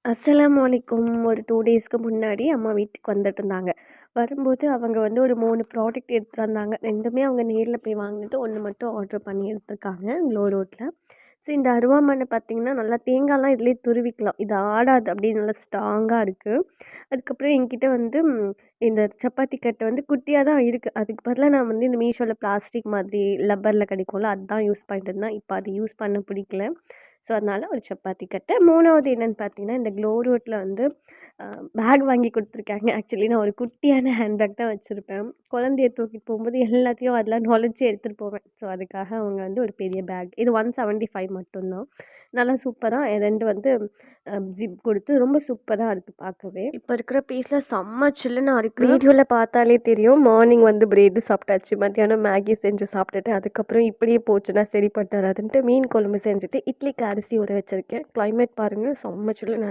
அஸ்ஸலாமு அலைக்கும். ஒரு 2 டேஸ்க்கு முன்னாடி அம்மா வீட்டுக்கு வந்துட்டுருந்தாங்க. வரும்போது அவங்க வந்து ஒரு 3 ப்ராடக்ட் எடுத்துட்டு வந்தாங்க. 2மே அவங்க நேர்ல போய் வாங்கினது. 1 மட்டும் ஆர்டர் பண்ணி எடுத்துருக்காங்க, க்ளோ ரோட்ல. ஸோ இந்த அருவாமனை பார்த்தீங்கன்னா, நல்லா தேங்காய்லாம் இதிலேயே துருவிக்கலாம். இது ஆடாது, அப்படியே நல்லா ஸ்ட்ராங்கா இருக்கு. அதுக்கப்புறம் என்கிட்ட வந்து இந்த சப்பாத்தி கட்டு வந்து குட்டியா தான் இருக்கு. அதுக்கு பதிலா நான் வந்து இந்த மீஷோல பிளாஸ்டிக் மாதிரி லப்பர்ல கிடைக்கும்ல, அதுதான் யூஸ் பண்ணிட்டு இருந்தேன். இப்போ அது யூஸ் பண்ண பிடிக்கல. ஸோ அதனால ஒரு சப்பாத்தி கட்டு. 3வது என்னன்னு பார்த்தீங்கன்னா, இந்த க்ளோ ரோட்ல வந்து பேக் வாங்கி குடுத்துருக்காங்க. ஆக்சுவலி நான் ஒரு குட்டியான ஹேண்ட் பேக் தான் வச்சிருப்பேன். குழந்தைய தூக்கிட்டு போகும்போது எல்லாத்தையும் அதில நுழைச்சி எடுத்துட்டு போவேன். ஸோ அதுக்காக அவங்க வந்து ஒரு பெரிய பேக். இது 175 மட்டும் தான். நல்லா சூப்பரா 2 வந்து ஜிப் கொடுத்து ரொம்ப சூப்பரா இருக்கு பார்க்கவே. இப்போ இருக்கிற பீஸ்ல செம்ம சில்லுன்னு இருக்கு. வீடியோல பார்த்தாலே தெரியும். மார்னிங் வந்து பிரெட் சாப்பிட்டாச்சு. மத்தியானம் மேகி செஞ்சு சாப்பிட்டுட்டு, அதுக்கப்புறம் இப்படியே போச்சுன்னா சரிப்பட்டு வராதுன்ட்டு மீன் குழம்பு செஞ்சுட்டு, இட்லிக்கு அரிசி ஊற வச்சிருக்கேன். கிளைமேட் பாருங்க செம்ம சில்லுன்னு